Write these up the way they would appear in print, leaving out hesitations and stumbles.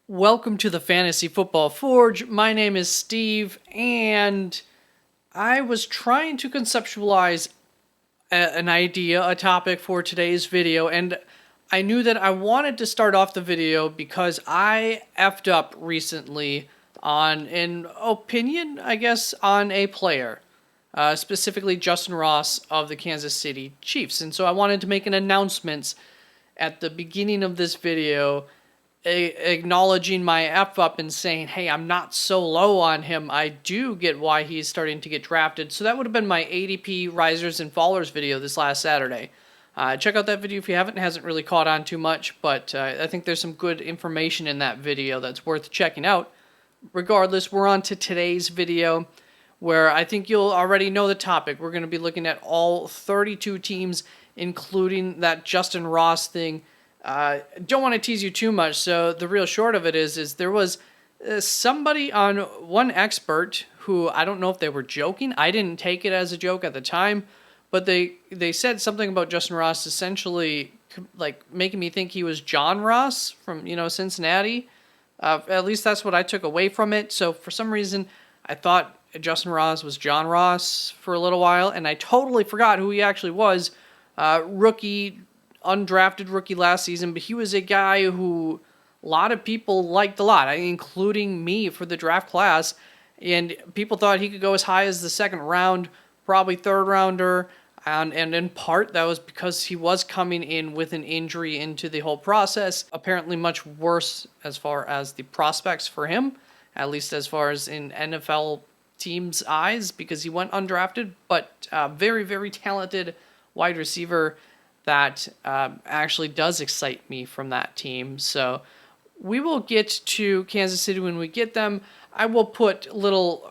Welcome to the Fantasy Football Forge. My name is Steve, and I was trying to conceptualize an idea, a topic for today's video, and I knew that I wanted to start off the video because I effed up recently on an opinion, I guess, on a player, specifically Justin Ross of the Kansas City Chiefs. And so I wanted to make an announcement at the beginning of this video acknowledging my F up and saying, hey, I'm not so low on him. I do get why he's starting to get drafted. So that would have been my ADP risers and fallers video this last Saturday. Check out that video if you haven't. It hasn't really caught on too much, but I think there's some good information in that video that's worth checking out. Regardless, we're on to today's video where I think you'll already know the topic. We're going to be looking at all 32 teams, including that Justin Ross thing. Don't want to tease you too much, so the real short of it is there was somebody on one expert who, I don't know if they were joking. I didn't take it as a joke at the time, but they said something about Justin Ross essentially like making me think he was John Ross from, Cincinnati. At least that's what I took away from it. So for some reason, I thought Justin Ross was John Ross for a little while, and I totally forgot who he actually was. Undrafted rookie last season, but he was a guy who a lot of people liked a lot, including me for the draft class, and people thought he could go as high as the second round, probably third rounder, and in part that was because he was coming in with an injury into the whole process, apparently much worse as far as the prospects for him, at least as far as in NFL teams' eyes, because he went undrafted, but very, very talented wide receiver that actually does excite me from that team. So we will get to Kansas City when we get them. I will put little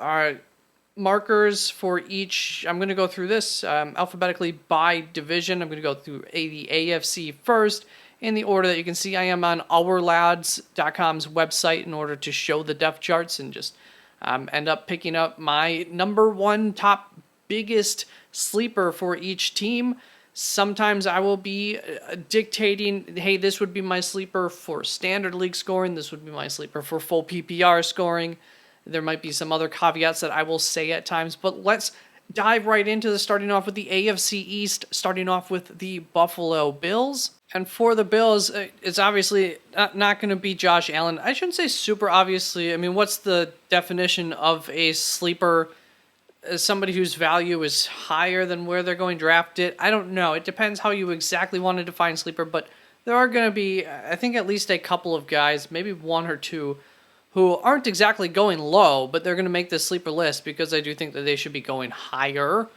markers for each. I'm going to go through this alphabetically by division. I'm going to go through the AFC first in the order that you can see. I am on ourlads.com's website in order to show the depth charts and just end up picking up my number one top biggest sleeper for each team. Sometimes I will be dictating, hey, this would be my sleeper for standard league scoring. This would be my sleeper for full PPR scoring. There might be some other caveats that I will say at times, but let's dive right into this, starting off with the AFC East, starting off with the Buffalo Bills. And for the Bills, it's obviously not going to be Josh Allen. I shouldn't say super obviously. I mean, what's the definition of a sleeper? As somebody whose value is higher than where they're going drafted? I don't know. It depends how you exactly want to define sleeper, but there are going to be, I think, at least a couple of guys, maybe one or two, who aren't exactly going low, but they're going to make this sleeper list because I do think that they should be going higher.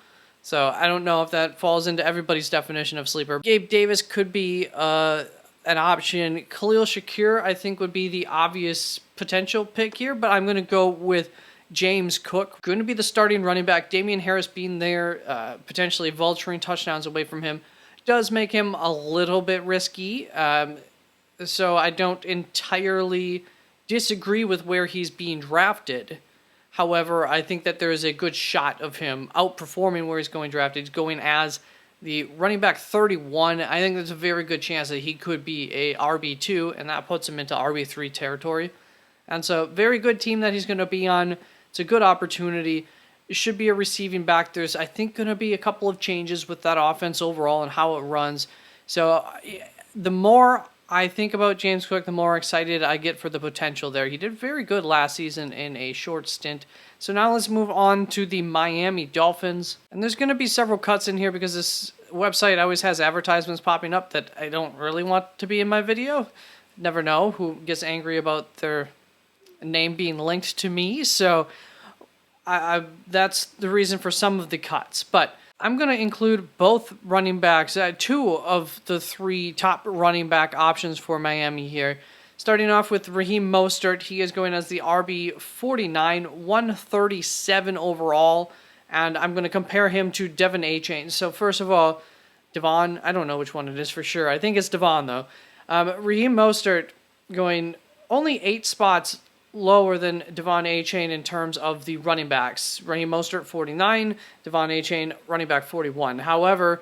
So I don't know if that falls into everybody's definition of sleeper. Gabe Davis could be an option. Khalil Shakir, I think, would be the obvious potential pick here, but I'm going to go with James Cook, going to be the starting running back. Damian Harris being there, potentially vulturing touchdowns away from him, does make him a little bit risky. So I don't entirely disagree with where he's being drafted. However, I think that there is a good shot of him outperforming where he's going drafted. He's going as the running back 31. I think there's a very good chance that he could be a RB2, and that puts him into RB3 territory. And so, very good team that he's going to be on. It's a good opportunity. It should be a receiving back. There's, I think, going to be a couple of changes with that offense overall and how it runs. So the more I think about James Cook, the more excited I get for the potential there. He did very good last season in a short stint. So now let's move on to the Miami Dolphins. And there's going to be several cuts in here because this website always has advertisements popping up that I don't really want to be in my video. Never know who gets angry about their name being linked to me, so that's the reason for some of the cuts. But I'm going to include both running backs, two of the three top running back options for Miami here. Starting off with Raheem Mostert, he is going as the RB 49, 137 overall, and I'm going to compare him to Devon Achane. So first of all, Devon, I don't know which one it is for sure. I think it's Devon though. Raheem Mostert going only 8 spots lower than Devon Achane in terms of the running backs. Raheem Mostert 49, Devon Achane running back 41. However,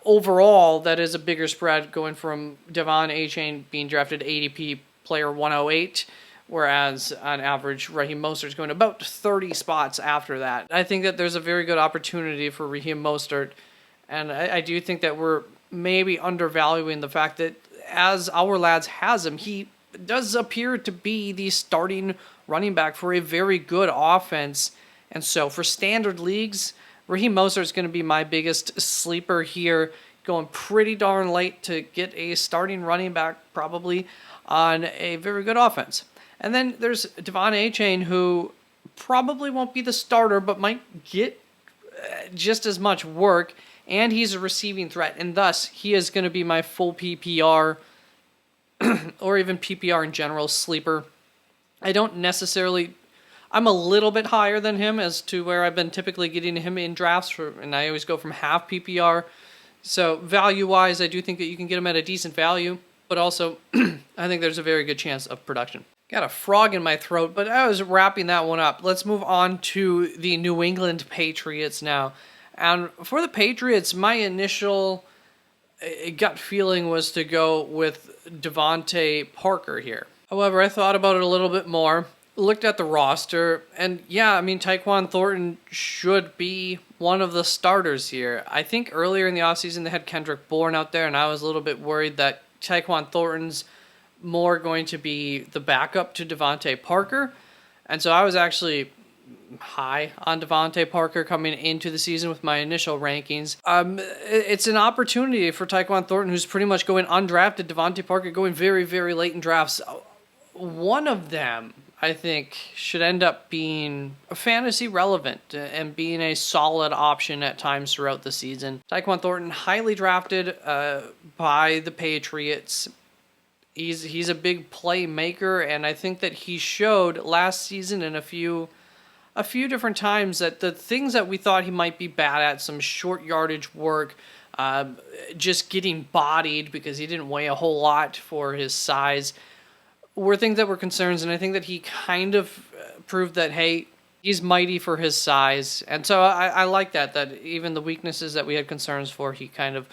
overall, that is a bigger spread going from Devon Achane being drafted ADP player 108 whereas on average, Raheem Mostert's going about 30 spots after that. I think that there's a very good opportunity for Raheem Mostert, and I do think that we're maybe undervaluing the fact that as Our Lads has him, he does appear to be the starting running back for a very good offense. And so for standard leagues, Raheem Mostert is going to be my biggest sleeper here, going pretty darn late to get a starting running back probably on a very good offense. And then there's Devon Achane, who probably won't be the starter, but might get just as much work, and he's a receiving threat, and thus he is going to be my full PPR or even PPR in general sleeper. I'm a little bit higher than him as to where I've been typically getting him in drafts, and I always go from half PPR. So value-wise, I do think that you can get him at a decent value, but also I think there's a very good chance of production. Got a frog in my throat, but I was wrapping that one up. Let's move on to the New England Patriots now. And for the Patriots, my initial gut feeling was to go with Devontae Parker here. However, I thought about it a little bit more, looked at the roster, and yeah, I mean, Tyquan Thornton should be one of the starters here. I think earlier in the offseason they had Kendrick Bourne out there, and I was a little bit worried that Tyquan Thornton's more going to be the backup to Devontae Parker. And so I was actually high on Devontae Parker coming into the season with my initial rankings. It's an opportunity for Tyquan Thornton, who's pretty much going undrafted, Devontae Parker going very, very late in drafts. One of them, I think, should end up being fantasy relevant and being a solid option at times throughout the season. Tyquan Thornton, highly drafted by the Patriots. He's a big playmaker, and I think that he showed last season in a few different times that the things that we thought he might be bad at, some short yardage work, just getting bodied because he didn't weigh a whole lot for his size, were things that were concerns. And I think that he kind of proved that, hey, he's mighty for his size. And so I like that even the weaknesses that we had concerns for, he kind of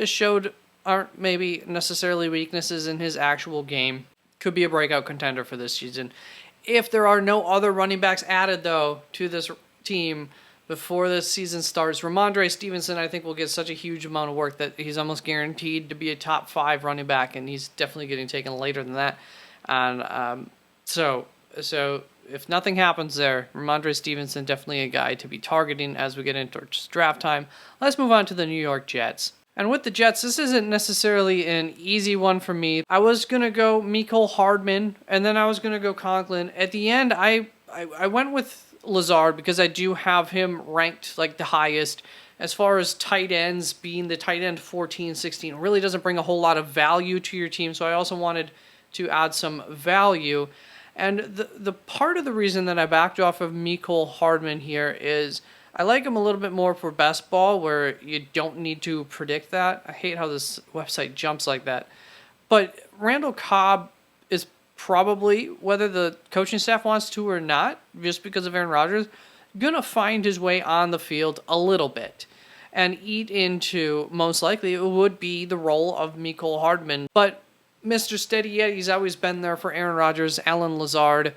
showed aren't maybe necessarily weaknesses in his actual game. Could be a breakout contender for this season. If there are no other running backs added, though, to this team before this season starts, Ramondre Stevenson, I think, will get such a huge amount of work that he's almost guaranteed to be a top 5 running back, and he's definitely getting taken later than that. And so if nothing happens there, Ramondre Stevenson definitely a guy to be targeting as we get into draft time. Let's move on to the New York Jets. And with the Jets, this isn't necessarily an easy one for me. I was going to go Mecole Hardman, and then I was going to go Conklin. At the end, I went with Lazard because I do have him ranked like the highest. As far as tight ends, being the tight end 14, 16, really doesn't bring a whole lot of value to your team. So I also wanted to add some value. And the part of the reason that I backed off of Mecole Hardman here is I like him a little bit more for best ball, where you don't need to predict that. I hate how this website jumps like that. But Randall Cobb is probably, whether the coaching staff wants to or not, just because of Aaron Rodgers, going to find his way on the field a little bit and eat into, most likely, it would be the role of Mecole Hardman. But Mr. Steady Eddie, he's always been there for Aaron Rodgers. Allen Lazard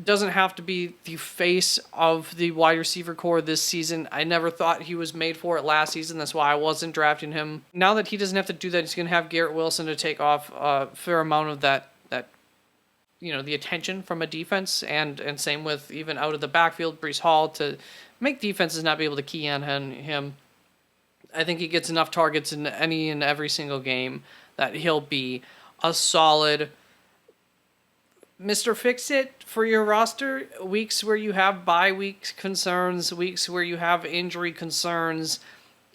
doesn't have to be the face of the wide receiver core this season. I never thought he was made for it last season. That's why I wasn't drafting him. Now that he doesn't have to do that, he's going to have Garrett Wilson to take off a fair amount of that the attention from a defense, and same with even out of the backfield, Breece Hall, to make defenses not be able to key on him. I think he gets enough targets in any and every single game that he'll be a solid Mr. Fix-It for your roster. Weeks where you have bye week concerns, weeks where you have injury concerns,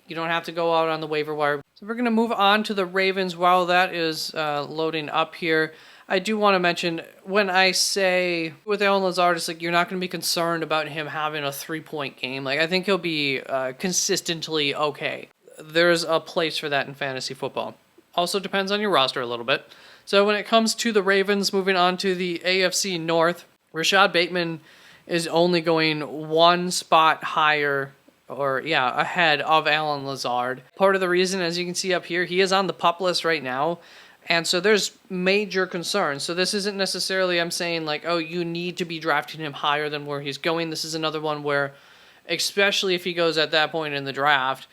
you don't have to go out on the waiver wire. So we're going to move on to the Ravens while that is loading up here. I do want to mention, when I say with Allen Lazard, it's like you're not going to be concerned about him having a 3-point game. Like, I think he'll be consistently okay. There's a place for that in fantasy football. Also depends on your roster a little bit. So when it comes to the Ravens, moving on to the AFC North, Rashad Bateman is only going one spot higher, ahead of Allen Lazard. Part of the reason, as you can see up here, he is on the PUP list right now. And so there's major concerns. So this isn't necessarily I'm saying like, oh, you need to be drafting him higher than where he's going. This is another one where, especially if he goes at that point in the draft,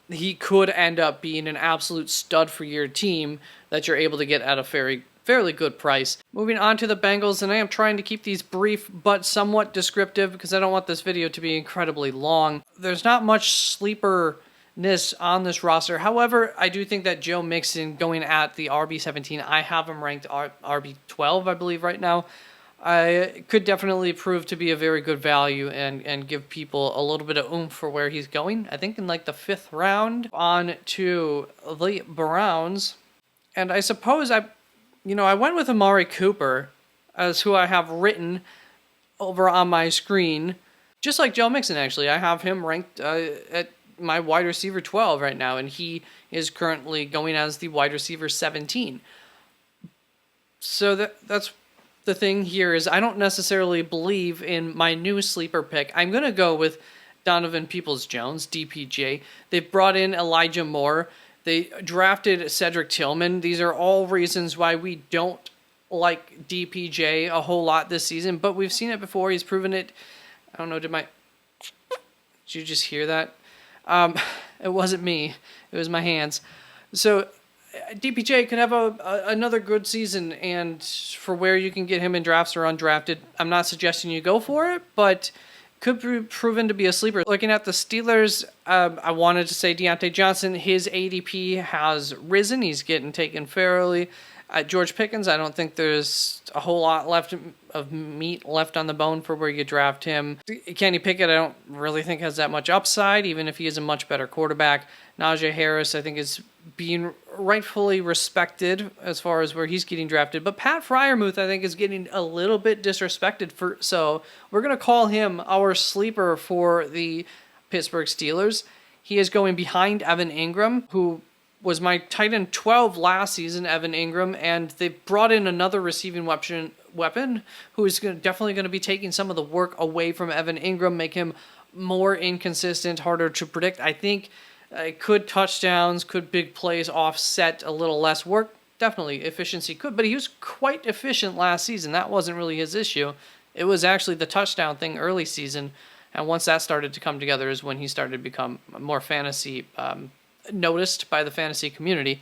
he could end up being an absolute stud for your team that you're able to get at a fairly good price. Moving on to the Bengals, and I am trying to keep these brief but somewhat descriptive because I don't want this video to be incredibly long. There's not much sleeperness on this roster. However, I do think that Joe Mixon going at the RB17, I have him ranked RB12, I believe, right now. I could definitely prove to be a very good value and give people a little bit of oomph for where he's going. I think in like the 5th round. On to the Browns. And I suppose I went with Amari Cooper as who I have written over on my screen. Just like Joe Mixon, actually. I have him ranked at my wide receiver 12 right now, and he is currently going as the wide receiver 17. So that's the thing here is I don't necessarily believe in my new sleeper pick. I'm going to go with Donovan Peoples-Jones, DPJ. They've brought in Elijah Moore. They drafted Cedric Tillman. These are all reasons why we don't like DPJ a whole lot this season, but we've seen it before. He's proven it. I don't know, did you just hear that? It wasn't me. It was my hands. So DPJ could have another good season, and for where you can get him in drafts or undrafted, I'm not suggesting you go for it, but could be proven to be a sleeper. Looking at the Steelers, I wanted to say Deontay Johnson. His ADP has risen. He's getting taken fairly. George Pickens, I don't think there's a whole lot left of meat left on the bone for where you draft him. Kenny Pickett, I don't really think has that much upside, even if he is a much better quarterback. Najee Harris, I think, is being rightfully respected as far as where he's getting drafted. But Pat Freiermuth, I think, is getting a little bit disrespected. So we're going to call him our sleeper for the Pittsburgh Steelers. He is going behind Evan Ingram, who was my tight end 12 last season, Evan Ingram, and they brought in another receiving weapon who is definitely going to be taking some of the work away from Evan Ingram, make him more inconsistent, harder to predict. I think could touchdowns, could big plays offset a little less work? Definitely, efficiency could, but he was quite efficient last season. That wasn't really his issue. It was actually the touchdown thing early season, and once that started to come together is when he started to become more fantasy noticed by the fantasy community.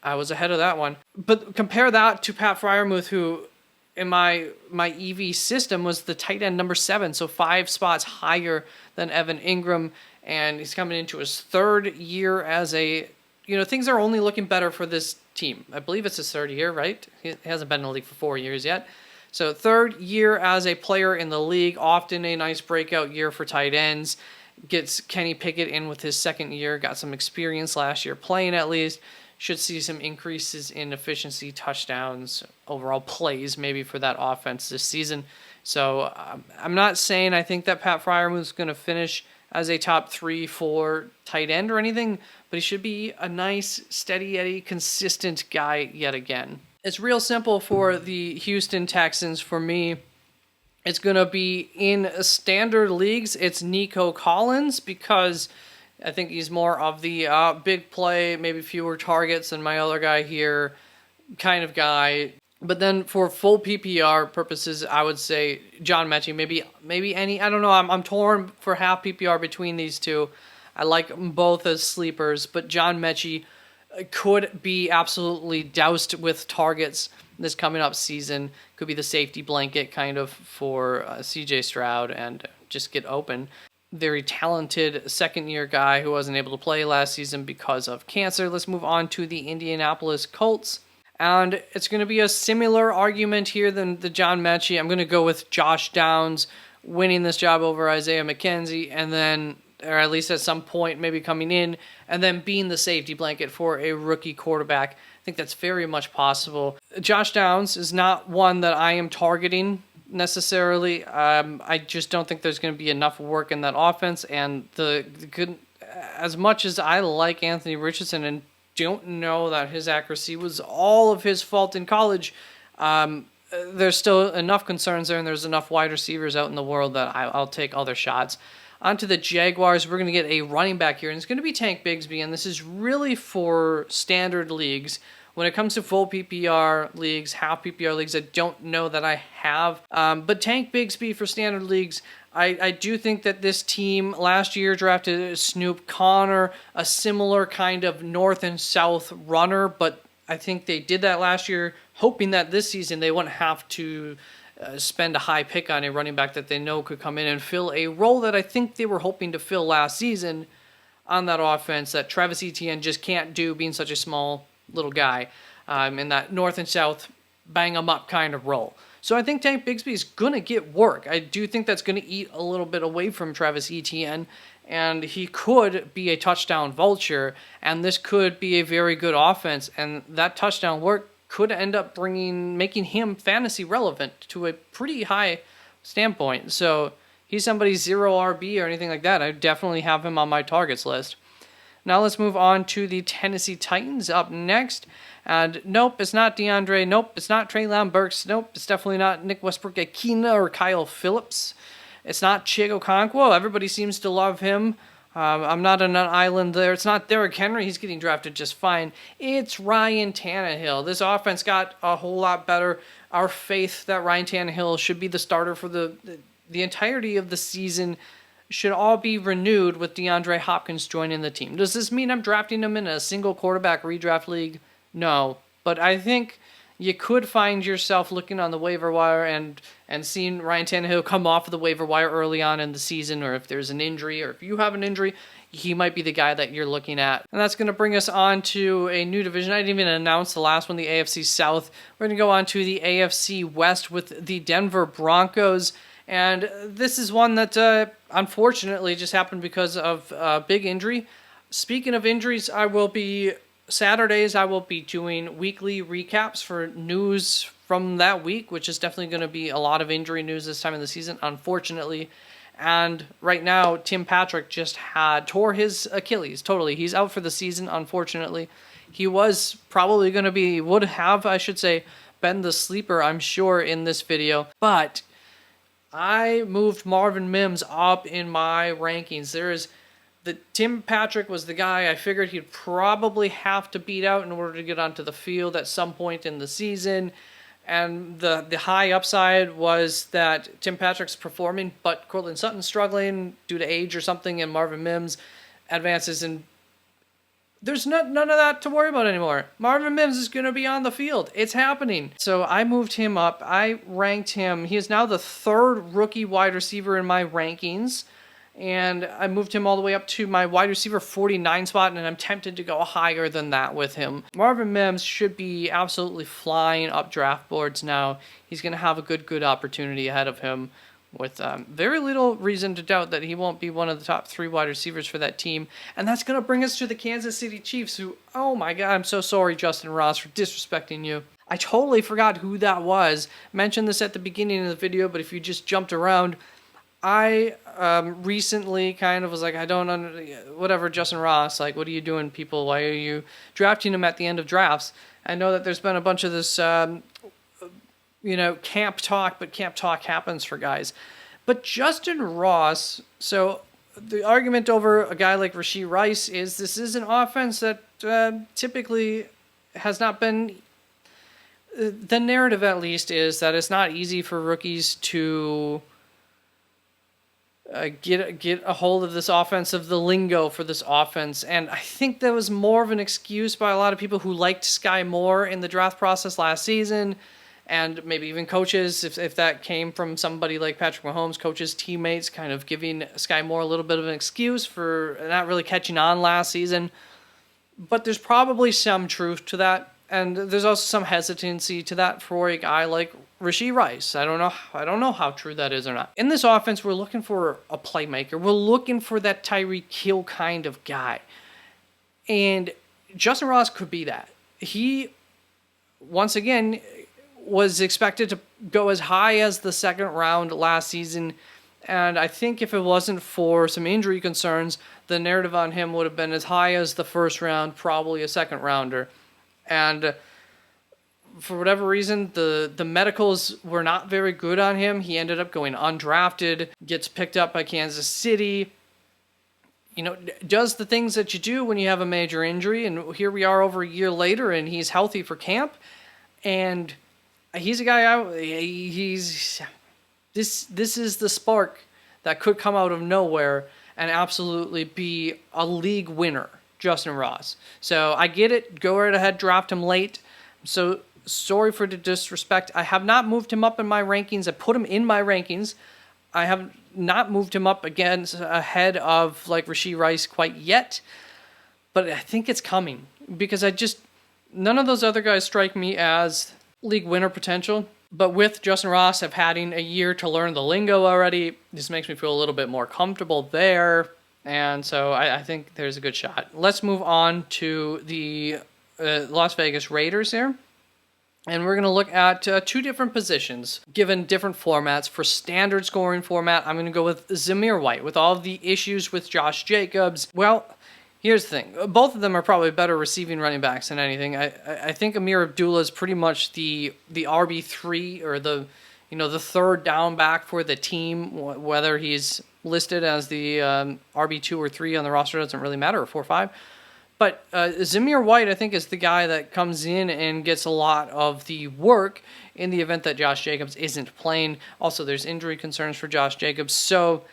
I was ahead of that one. But compare that to Pat Freiermuth, who in my EV system was the tight end number 7, so 5 spots higher than Evan Ingram, and he's coming into his 3rd year as a, things are only looking better for this team. I believe it's his 3rd year, right? He hasn't been in the league for 4 years yet. So 3rd year as a player in the league, often a nice breakout year for tight ends. Gets Kenny Pickett in with his 2nd year, got some experience last year playing at least. Should see some increases in efficiency, touchdowns, overall plays maybe for that offense this season. So I'm not saying I think that Pat Freiermuth is going to finish as a top 3-4 tight end or anything, but he should be a nice, steady Eddie, consistent guy yet again. It's real simple for the Houston Texans for me. It's going to be in standard leagues. It's Nico Collins because I think he's more of the big play, maybe fewer targets than my other guy here kind of guy. But then for full PPR purposes, I would say John Mechie, maybe any. I don't know. I'm torn for half PPR between these two. I like them both as sleepers, but John Mechie could be absolutely doused with targets this coming up season. Could be the safety blanket kind of for CJ Stroud and just get open. Very talented 2nd-year guy who wasn't able to play last season because of cancer. Let's move on to the Indianapolis Colts. And it's going to be a similar argument here than the John Mechie. I'm going to go with Josh Downs winning this job over Isaiah McKenzie, and then, or at least at some point maybe coming in, and then being the safety blanket for a rookie quarterback. I think that's very mumuch possible. Josh Downs is not one that I am targeting necessarily. I just don't think there's going to be enough work in that offense. And as much as I like Anthony Richardson and don't know that his accuracy was all of his fault in college, there's still enough concerns there, and there's enough wide receivers out in the world that I'll take other shots. On to the Jaguars, we're going to get a running back here, and it's going to be Tank Bigsby, and this is really for standard leagues When it comes to full PPR leagues, half PPR leagues, I don't know that I have. But Tank Bigsby for standard leagues, I do think that this team last year drafted Snoop Connor, a similar kind of North and South runner, but I think they did that last year, hoping that this season they wouldn't have to spend a high pick on a running back that they know could come in and fill a role that I think they were hoping to fill last season on that offense that Travis Etienne just can't do, being such a small little guy in that North and South bang 'em up kind of role. So I think Tank Bigsby is going to get work. I do think that's going to eat a little bit away from Travis Etienne, and he could be a touchdown vulture, and this could be a very good offense, and that touchdown work could end up making him fantasy relevant to a pretty high standpoint. So he's somebody's 0 RB or anything like that. I definitely have him on my targets list. Now let's move on to the Tennessee Titans up next. And nope, it's not DeAndre. Nope, it's not Treylon Burks. Nope, it's definitely not Nick Westbrook-Akina or Kyle Phillips. It's not Chig Okonkwo. Everybody seems to love him. I'm not on an island there. It's not Derrick Henry. He's getting drafted just fine. It's Ryan Tannehill. This offense got a whole lot better. Our faith that Ryan Tannehill should be the starter for the entirety of the season should all be renewed with DeAndre Hopkins joining the team. Does this mean I'm drafting him in a single quarterback redraft league? No, but I think you could find yourself looking on the waiver wire and seeing Ryan Tannehill come off of the waiver wire early on in the season, or if there's an injury, or if you have an injury, he might be the guy that you're looking at. And that's going to bring us on to a new division. I didn't even announce the last one, the AFC South. We're going to go on to the AFC West with the Denver Broncos. And this is one that unfortunately just happened because of a big injury. Speaking of injuries, Saturdays I will be doing weekly recaps for news from that week, which is definitely going to be a lot of injury news this time of the season, unfortunately. And right now, Tim Patrick just tore his Achilles totally. He's out for the season, unfortunately. He was probably going to would have, been the sleeper, I'm sure, in this video. But I moved Marvin Mims up in my rankings. Tim Patrick was the guy I figured he'd probably have to beat out in order to get onto the field at some point in the season. And the high upside was that Tim Patrick's performing, but Cortland Sutton's struggling due to age or something, and Marvin Mims advances, and there's none of that to worry about anymore. Marvin Mims is going to be on the field. It's happening. So I moved him up. I ranked him. He is now the third rookie wide receiver in my rankings. And I moved him all the way up to my wide receiver 49 spot, and I'm tempted to go higher than that with him. Marvin Mims should be absolutely flying up draft boards now. He's going to have a good opportunity ahead of him with very little reason to doubt that he won't be one of the top 3 wide receivers for that team. And that's going to bring us to the Kansas City Chiefs, who, oh my God, I'm so sorry, Justin Ross, for disrespecting you. I totally forgot who that was. Mentioned this at the beginning of the video, but if you just jumped around, I recently kind of was like, whatever, Justin Ross, like, what are you doing, people? Why are you drafting him at the end of drafts? I know that there's been a bunch of this, camp talk, but camp talk happens for guys. But Justin Ross, so the argument over a guy like Rashee Rice is this is an offense that typically has not been, the narrative at least is that it's not easy for rookies to get a hold of this offense, of the lingo for this offense. And I think that was more of an excuse by a lot of people who liked Sky Moore in the draft process last season, and maybe even coaches, if that came from somebody like Patrick Mahomes, coaches, teammates, kind of giving Sky Moore a little bit of an excuse for not really catching on last season. But there's probably some truth to that, and there's also some hesitancy to that for a guy like Rashee Rice. I don't know how true that is or not. In this offense, we're looking for a playmaker. We're looking for that Tyreek Hill kind of guy. And Justin Ross could be that. He, once again, was expected to go as high as the second round last season. And I think if it wasn't for some injury concerns, the narrative on him would have been as high as the first round, probably a second rounder. And for whatever reason, the medicals were not very good on him. He ended up going undrafted, gets picked up by Kansas City. does the things that you do when you have a major injury. And here we are over a year later, and he's healthy for camp. And he's a guy, this is the spark that could come out of nowhere and absolutely be a league winner, Justin Ross. So I get it. Go right ahead, draft him late. So sorry for the disrespect. I have not moved him up in my rankings. I put him in my rankings. I have not moved him up ahead of like Rashee Rice quite yet, but I think it's coming because none of those other guys strike me as league winner potential. But with Justin Ross having a year to learn the lingo already, this makes me feel a little bit more comfortable there. And so I think there's a good shot. Let's move on to the Las Vegas Raiders here. And we're going to look at two different positions, given different formats. For standard scoring format, I'm going to go with Zamir White. With all of the issues with Josh Jacobs, well, here's the thing. Both of them are probably better receiving running backs than anything. I think Amir Abdullah is pretty much the RB3 or the third down back for the team. Whether he's listed as the RB2 or 3 on the roster doesn't really matter, or 4 or 5. But Zamir White, I think, is the guy that comes in and gets a lot of the work in the event that Josh Jacobs isn't playing. Also, there's injury concerns for Josh Jacobs. So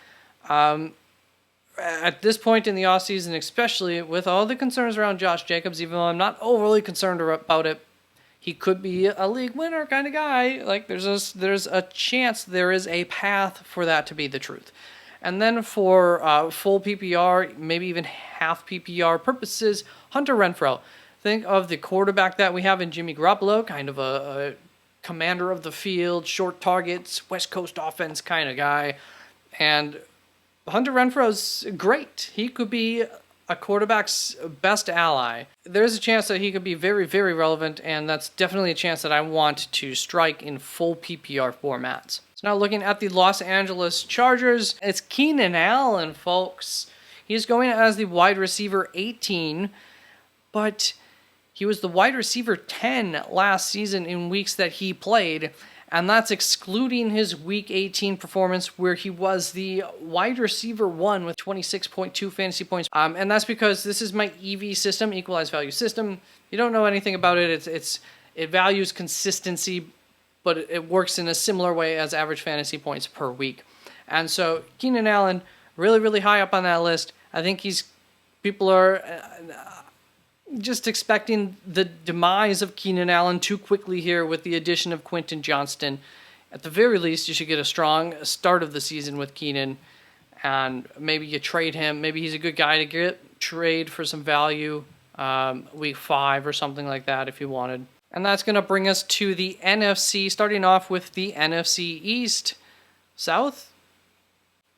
at this point in the offseason, especially with all the concerns around Josh Jacobs, even though I'm not overly concerned about it, he could be a league winner kind of guy. Like there's a chance, there is a path for that to be the truth. And then for full PPR, maybe even half PPR purposes, Hunter Renfrow. Think of the quarterback that we have in Jimmy Garoppolo, kind of a commander of the field, short targets, West Coast offense kind of guy. And Hunter Renfrow's great. He could be a quarterback's best ally. There's a chance that he could be very, very relevant, and that's definitely a chance that I want to strike in full PPR formats. So now looking at the Los Angeles Chargers, it's Keenan Allen, folks. He's going as the wide receiver 18, but he was the wide receiver 10 last season in weeks that he played, and that's excluding his Week 18 performance where he was the wide receiver 1 with 26.2 fantasy points. And that's because this is my EV system, equalized value system. You don't know anything about it. It values consistency, but it works in a similar way as average fantasy points per week. And so Keenan Allen, really, really high up on that list. I think people are just expecting the demise of Keenan Allen too quickly here with the addition of Quentin Johnston. At the very least, you should get a strong start of the season with Keenan, and maybe you trade him. Maybe he's a good guy to trade for some value week 5 or something like that if you wanted. And that's going to bring us to the NFC, starting off with the NFC East. South?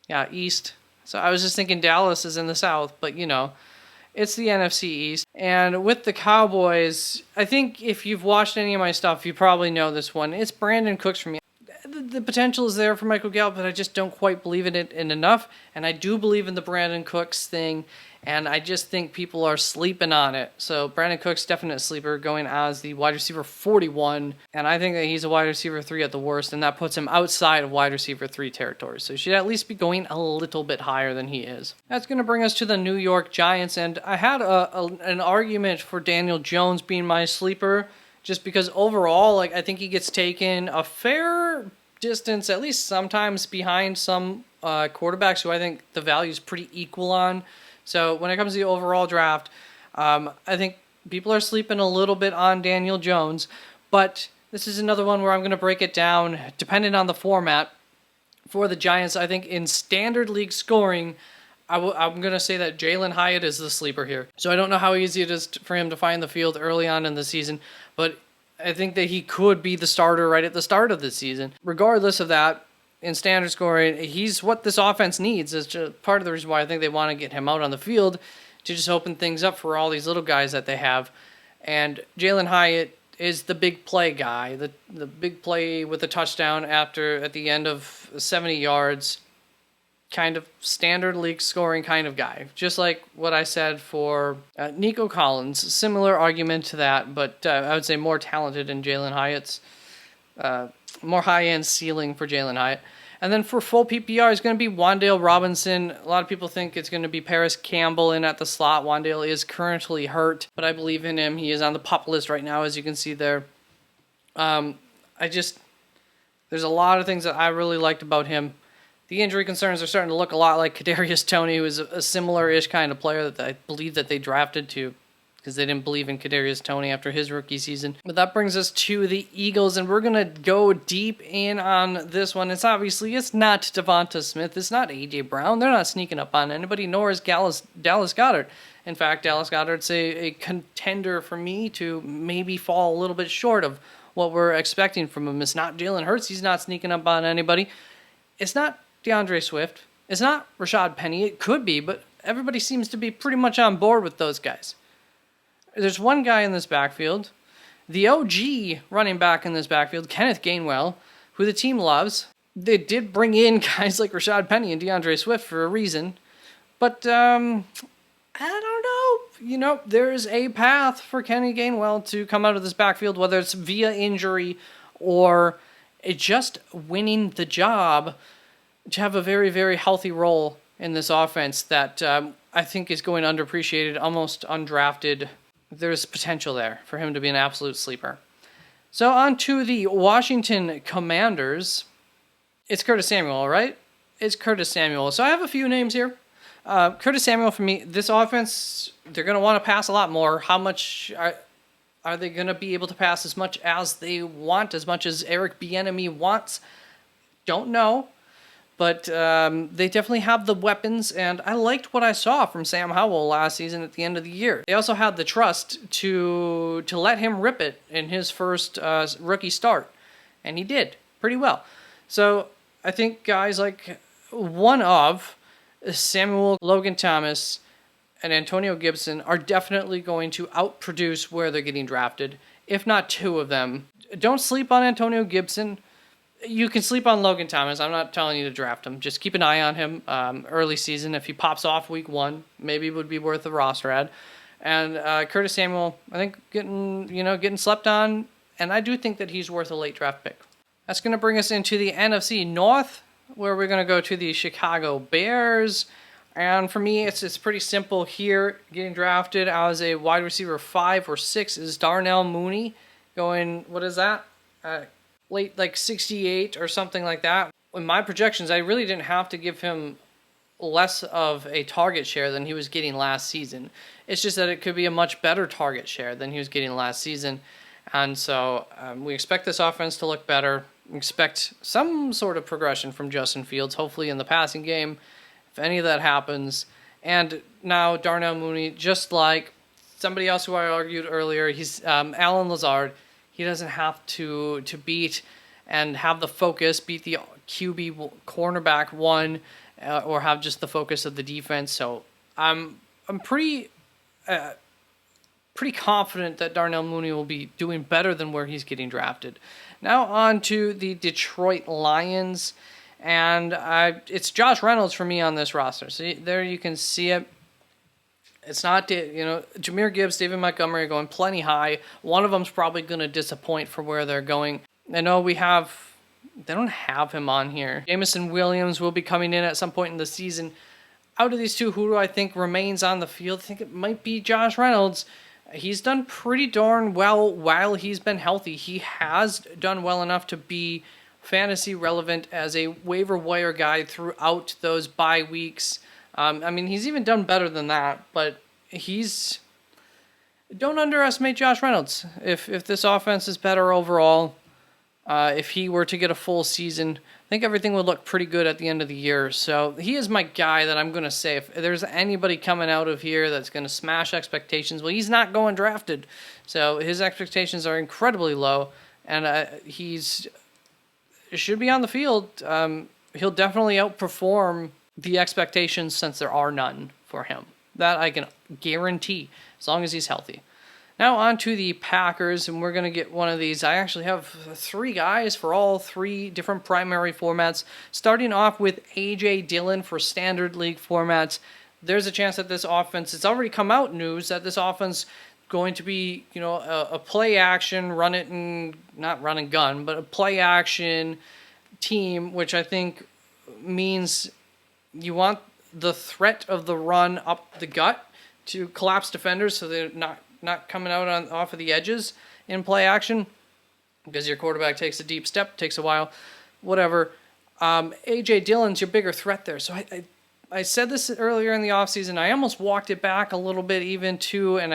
Yeah, East. So I was just thinking Dallas is in the South, but it's the NFC East. And with the Cowboys, I think if you've watched any of my stuff, you probably know this one. It's Brandon Cooks for me. The potential is there for Michael Gallup, but I just don't quite believe in it enough. And I do believe in the Brandon Cooks thing, and I just think people are sleeping on it. So Brandon Cooks, definite sleeper, going as the wide receiver 41. And I think that he's a wide receiver 3 at the worst, and that puts him outside of wide receiver 3 territory. So he should at least be going a little bit higher than he is. That's going to bring us to the New York Giants, and I had an argument for Daniel Jones being my sleeper, just because overall, I think he gets taken a fair distance, at least sometimes, behind some quarterbacks who I think the value is pretty equal on. So when it comes to the overall draft, I think people are sleeping a little bit on Daniel Jones, but this is another one where I'm going to break it down depending on the format. For the Giants, I think in standard league scoring, I'm going to say that Jalen Hyatt is the sleeper here. So I don't know how easy it is for him to find the field early on in the season, but I think that he could be the starter right at the start of the season. Regardless of that, in standard scoring, he's what this offense needs. Is just part of the reason why I think they want to get him out on the field, to just open things up for all these little guys that they have. And Jalen Hyatt is the big play guy, the big play with a touchdown at the end of 70 yards, kind of standard league scoring kind of guy. Just like what I said for Nico Collins, similar argument to that, but I would say more talented in Jalen Hyatt's, more high-end ceiling for Jalen Hyatt. And then for full PPR, it's going to be Wan'Dale Robinson. A lot of people think it's going to be Paris Campbell in at the slot. Wan'Dale is currently hurt, but I believe in him. He is on the PUP list right now, as you can see there. There's a lot of things that I really liked about him. The injury concerns are starting to look a lot like Kadarius Toney, who is a similar-ish kind of player that I believe that they drafted to, because they didn't believe in Kadarius Toney after his rookie season. But that brings us to the Eagles, and we're going to go deep in on this one. It's not Devonta Smith. It's not A.J. Brown. They're not sneaking up on anybody, nor is Dallas Goedert. In fact, Dallas Goedert's a contender for me to maybe fall a little bit short of what we're expecting from him. It's not Jalen Hurts. He's not sneaking up on anybody. It's not DeAndre Swift. It's not Rashad Penny. It could be, but everybody seems to be pretty much on board with those guys. There's one guy in this backfield, the OG running back in this backfield, Kenneth Gainwell, who the team loves. They did bring in guys like Rashad Penny and DeAndre Swift for a reason, but I don't know. There's a path for Kenny Gainwell to come out of this backfield, whether it's via injury or just winning the job, to have a very, very healthy role in this offense that I think is going underappreciated, almost undrafted. There's potential there for him to be an absolute sleeper. So on to the Washington Commanders. It's Curtis Samuel, right? It's Curtis Samuel. So I have a few names here. Curtis Samuel, for me, this offense, they're going to want to pass a lot more. How much are they going to be able to pass? As much as they want, as much as Eric Bieniemy wants? Don't know. But they definitely have the weapons, and I liked what I saw from Sam Howell last season at the end of the year. They also had the trust to let him rip it in his first rookie start, and he did pretty well. So I think guys like one of Samuel, Logan Thomas, and Antonio Gibson are definitely going to outproduce where they're getting drafted, if not two of them. Don't sleep on Antonio Gibson. You can sleep on Logan Thomas. I'm not telling you to draft him. Just keep an eye on him early season. If he pops off week 1, maybe it would be worth a roster ad. And Curtis Samuel, I think getting slept on, and I do think that he's worth a late draft pick. That's going to bring us into the NFC North, where we're going to go to the Chicago Bears. And for me, it's pretty simple here. Getting drafted as a wide receiver 5 or 6 is Darnell Mooney. Going, what is that? Late, like 68 or something like that. In my projections, I really didn't have to give him less of a target share than he was getting last season. It's just that it could be a much better target share than he was getting last season. And so we expect this offense to look better. We expect some sort of progression from Justin Fields, hopefully in the passing game, if any of that happens. And now Darnell Mooney, just like somebody else who I argued earlier, he's Alan Lazard. He doesn't have to beat and have the focus, beat the QB cornerback 1, or have just the focus of the defense. So I'm pretty confident that Darnell Mooney will be doing better than where he's getting drafted. Now on to the Detroit Lions, and it's Josh Reynolds for me on this roster. So there you can see it. It's not, Jahmyr Gibbs, David Montgomery are going plenty high. One of them's probably going to disappoint for where they're going. I know they don't have him on here. Jameson Williams will be coming in at some point in the season. Out of these two, who do I think remains on the field? I think it might be Josh Reynolds. He's done pretty darn well while he's been healthy. He has done well enough to be fantasy relevant as a waiver wire guy throughout those bye weeks. He's even done better than that, but don't underestimate Josh Reynolds. If this offense is better overall, if he were to get a full season, I think everything would look pretty good at the end of the year. So he is my guy that I'm going to say, if there's anybody coming out of here that's going to smash expectations, well, he's not going drafted. So his expectations are incredibly low, and he should be on the field. He'll definitely outperform the expectations, since there are none for him. That I can guarantee, as long as he's healthy. Now on to the Packers, and we're going to get one of these. I actually have 3 guys for all 3 different primary formats. Starting off with A.J. Dillon for standard league formats. There's a chance that this offense, it's already come out news that this offense going to be, a play action, not run and gun, but a play action, team, which I think means you want the threat of the run up the gut to collapse defenders so they're not coming out off of the edges in play action, because your quarterback takes a deep step, takes a while, whatever. A.J. Dillon's your bigger threat there. So I said this earlier in the offseason. I almost walked it back a little bit even too, and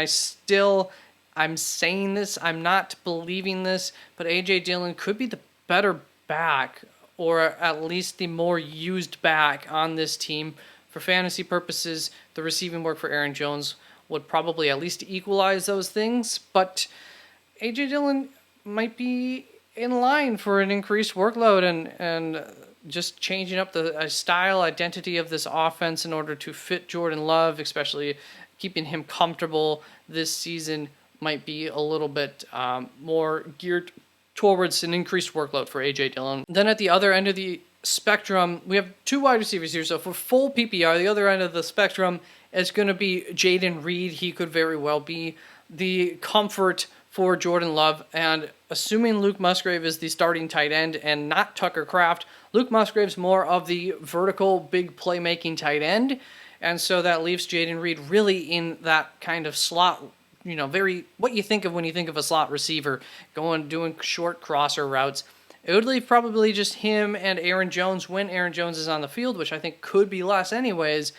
I'm saying this. I'm not believing this, but A.J. Dillon could be the better back, or at least the more used back on this team. For fantasy purposes, the receiving work for Aaron Jones would probably at least equalize those things, but A.J. Dillon might be in line for an increased workload and just changing up the style identity of this offense in order to fit Jordan Love, especially keeping him comfortable this season, might be a little bit more geared towards an increased workload for A.J. Dillon. Then at the other end of the spectrum, we have two wide receivers here. So for full PPR, the other end of the spectrum is going to be Jayden Reed. He could very well be the comfort for Jordan Love. And assuming Luke Musgrave is the starting tight end and not Tucker Kraft, Luke Musgrave's more of the vertical, big playmaking tight end. And so that leaves Jayden Reed really in that kind of slot, very what you think of when you think of a slot receiver, doing short crosser routes. It would leave probably just him and Aaron Jones when Aaron Jones is on the field, which I think could be less anyways,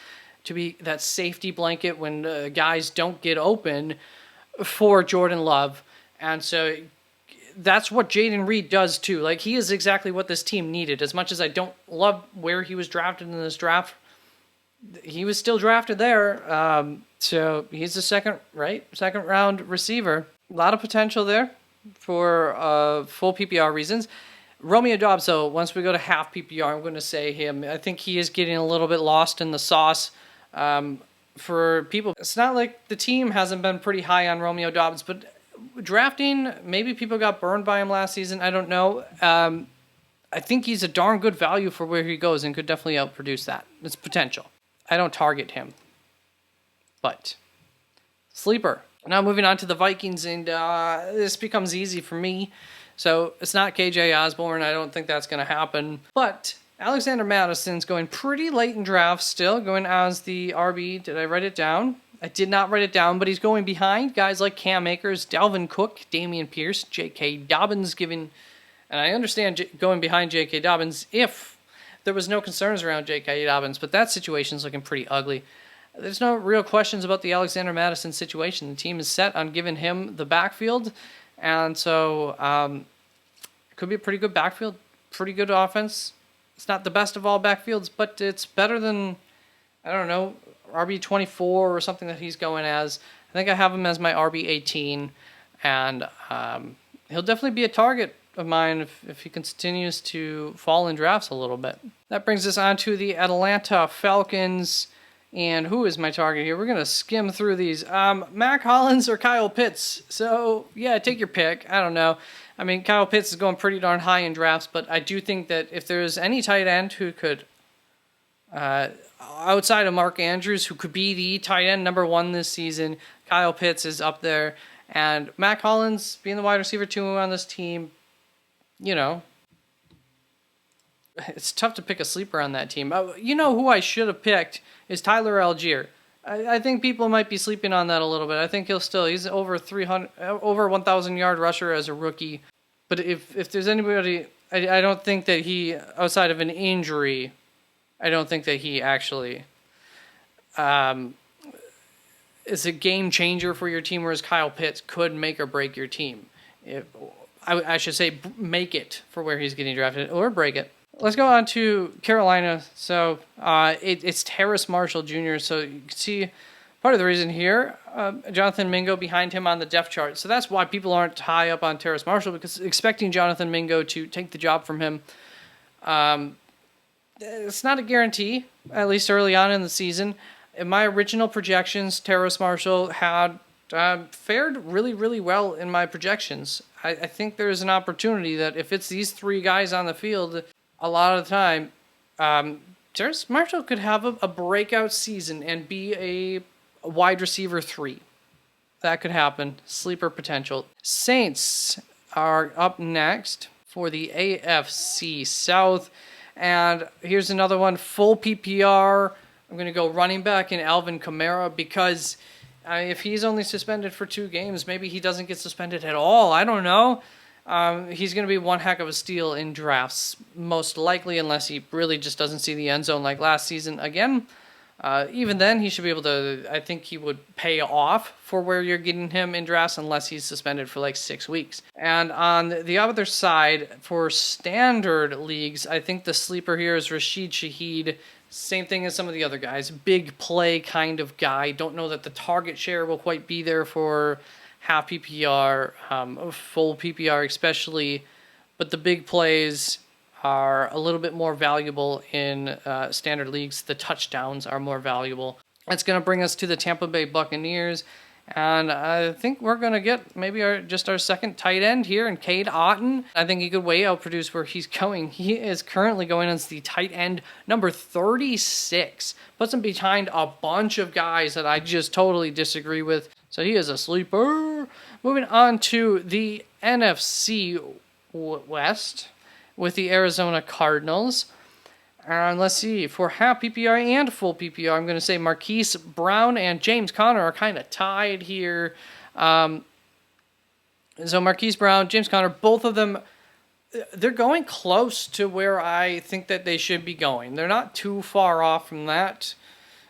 to be that safety blanket when guys don't get open for Jordan Love. And so that's what Jayden Reed does too. Like, he is exactly what this team needed. As much as I don't love where he was drafted in this draft, he was still drafted there. So he's a second round receiver. A lot of potential there for full PPR reasons. Romeo Doubs, though, once we go to half PPR, I'm going to say him. I think he is getting a little bit lost in the sauce. For people, it's not like the team hasn't been pretty high on Romeo Doubs, but drafting, maybe people got burned by him last season. I don't know. I think he's a darn good value for where he goes and could definitely outproduce that. It's potential. I don't target him. But sleeper. Now moving on to the Vikings, and this becomes easy for me. So it's not KJ Osborne. I don't think that's going to happen. But Alexander Madison's going pretty late in drafts still, going as the RB. Did I write it down? I did not write it down, but he's going behind guys like Cam Akers, Dalvin Cook, Damian Pierce, J.K. Dobbins and I understand going behind J.K. Dobbins if there was no concerns around J.K. Dobbins, but that situation's looking pretty ugly. There's no real questions about the Alexander Madison situation. The team is set on giving him the backfield, and so it could be a pretty good backfield, pretty good offense. It's not the best of all backfields, but it's better than, I don't know, RB24 or something that he's going as. I think I have him as my RB18, and he'll definitely be a target of mine if he continues to fall in drafts a little bit. That brings us on to the Atlanta Falcons. And who is my target here? We're going to skim through these. Mac Hollins or Kyle Pitts? So, yeah, take your pick. I don't know. I mean, Kyle Pitts is going pretty darn high in drafts, but I do think that if there's any tight end who could, outside of Mark Andrews, who could be the tight end number one this season, Kyle Pitts is up there. And Mac Hollins being the wide receiver 2 on this team, it's tough to pick a sleeper on that team. Who I should have picked is Tyler Algier. I think people might be sleeping on that a little bit. I think he's over 1,000 yard rusher as a rookie. But if there's anybody, I don't think that he, outside of an injury, I don't think that he actually is a game changer for your team, whereas Kyle Pitts could make or break your team. I should say make it for where he's getting drafted, or break it. Let's go on to Carolina. So it's Terrace Marshall Jr. So you can see part of the reason here, Jonathan Mingo behind him on the depth chart. So that's why people aren't high up on Terrace Marshall, because expecting Jonathan Mingo to take the job from him, it's not a guarantee, at least early on in the season. In my original projections, Terrace Marshall had fared really, really well in my projections. I think there's an opportunity that if it's these three guys on the field, a lot of the time, Terrace Marshall could have a breakout season and be a wide receiver 3. That could happen. Sleeper potential. Saints are up next. for the AFC South. And here's another one, full PPR. I'm going to go running back in Alvin Kamara because if he's only suspended for 2 games, maybe he doesn't get suspended at all. I don't know. He's going to be one heck of a steal in drafts, most likely, unless he really just doesn't see the end zone like last season again. Even then, he should be able to, I think he would pay off for where you're getting him in drafts unless he's suspended for like 6 weeks. And on the other side, for standard leagues, I think the sleeper here is Rashid Shaheed. Same thing as some of the other guys. Big play kind of guy. Don't know that the target share will quite be there for half PPR, full PPR especially. But the big plays are a little bit more valuable in standard leagues. The touchdowns are more valuable. That's going to bring us to the Tampa Bay Buccaneers. And I think we're going to get maybe our second tight end here in Cade Otton. I think he could way outproduce where he's going. He is currently going as the tight end number 36. Puts him behind a bunch of guys that I just totally disagree with. So he is a sleeper. Moving on to the NFC West with the Arizona Cardinals. And let's see, for half PPR and full PPR, I'm going to say Marquise Brown and James Conner are kind of tied here. So Marquise Brown, James Conner, both of them, they're going close to where I think that they should be going. They're not too far off from that.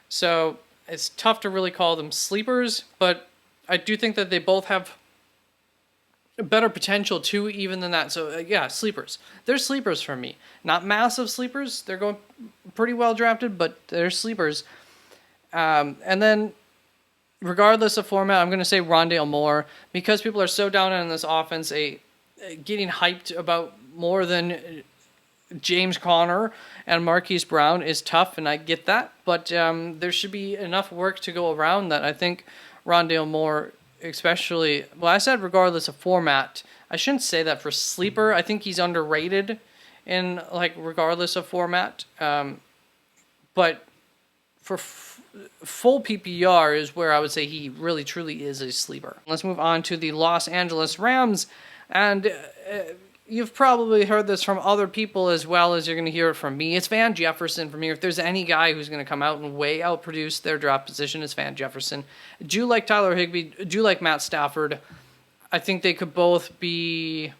So it's tough to really call them sleepers, but I do think that they both have better potential too, even than that. So yeah, sleepers. They're sleepers for me. Not massive sleepers. They're going pretty well drafted, but they're sleepers. And then, regardless of format, I'm going to say Rondale Moore because people are so down on this offense. Getting hyped about more than James Conner and Marquise Brown is tough, and I get that. But there should be enough work to go around that. I think Rondale Moore, especially, well, I said regardless of format. I shouldn't say that for sleeper. I think he's underrated in like regardless of format. But for full PPR is where I would say he really truly is a sleeper. Let's move on to the Los Angeles Rams, and you've probably heard this from other people as well as you're going to hear it from me. It's Van Jefferson for me. If there's any guy who's going to come out and way outproduce their draft position, it's Van Jefferson. I do like Tyler Higbee. I do like Matt Stafford. I think they could both be,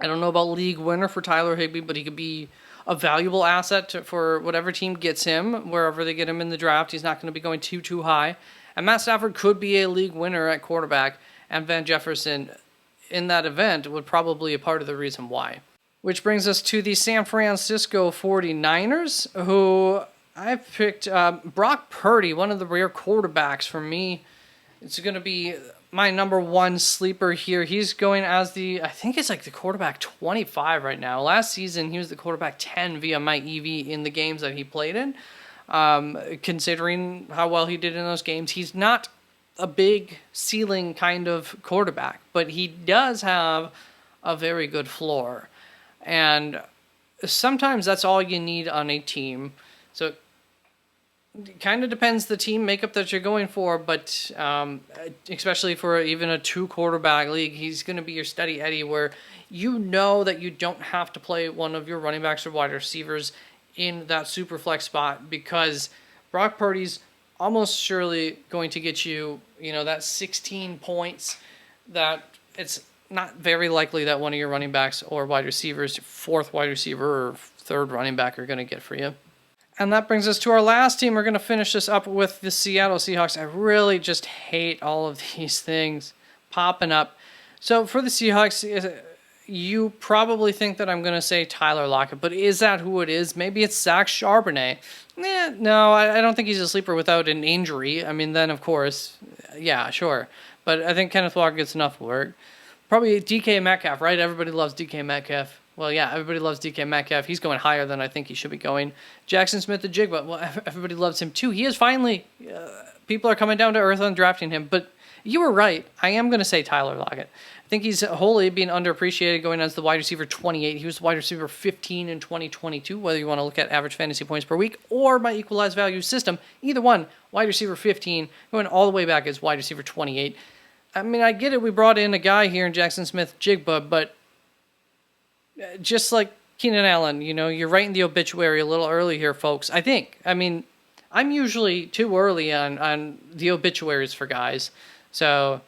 I don't know about league winner for Tyler Higbee, but he could be a valuable asset for whatever team gets him, wherever they get him in the draft. He's not going to be going too high. And Matt Stafford could be a league winner at quarterback, and Van Jefferson in that event would probably be a part of the reason why. Which brings us to the San Francisco 49ers, who I've picked Brock Purdy, one of the rare quarterbacks for me. It's going to be my number one sleeper here. He's going as I think it's like the quarterback 25 right now. Last season, he was the quarterback 10 via my EV in the games that he played in. Considering how well he did in those games, he's not a big ceiling kind of quarterback, but he does have a very good floor. And sometimes that's all you need on a team. So it kind of depends the team makeup that you're going for, but especially for even a 2-quarterback league, he's going to be your steady Eddie where you know that you don't have to play one of your running backs or wide receivers in that super flex spot because Brock Purdy's almost surely going to get you, that 16 points that it's not very likely that one of your running backs or wide receivers, 4th wide receiver or 3rd running back are going to get for you. And that brings us to our last team. We're going to finish this up with the Seattle Seahawks. I really just hate all of these things popping up. So for the Seahawks, you probably think that I'm going to say Tyler Lockett, but is that who it is? Maybe it's Zach Charbonnet. No, I don't think he's a sleeper without an injury. I mean, then, of course, yeah, sure. But I think Kenneth Walker gets enough work. Probably DK Metcalf, right? Everybody loves DK Metcalf. Well, yeah, everybody loves DK Metcalf. He's going higher than I think he should be going. Jackson Smith-Njigba, well, everybody loves him too. He is finally, people are coming down to earth on drafting him. But you were right. I am going to say Tyler Lockett. I think he's wholly being underappreciated going as the wide receiver 28. He was the wide receiver 15 in 2022, whether you want to look at average fantasy points per week or my equalized value system. Either one, wide receiver 15, going all the way back as wide receiver 28. I mean, I get it. We brought in a guy here in Jackson Smith-Njigba, but just like Keenan Allen, you're writing the obituary a little early here, folks. I think. I mean, I'm usually too early on the obituaries for guys. So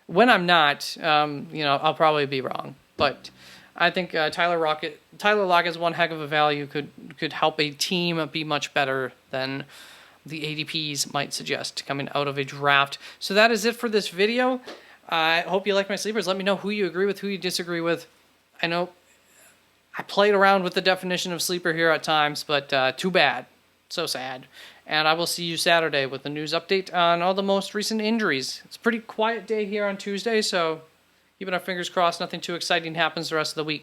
when I'm not, I'll probably be wrong. But I think Tyler Lockett is one heck of a value. Could help a team be much better than the ADPs might suggest coming out of a draft. So that is it for this video. I hope you like my sleepers. Let me know who you agree with, who you disagree with. I know I played around with the definition of sleeper here at times, but too bad. So sad. And I will see you Saturday with the news update on all the most recent injuries. It's a pretty quiet day here on Tuesday, so keeping our fingers crossed nothing too exciting happens the rest of the week.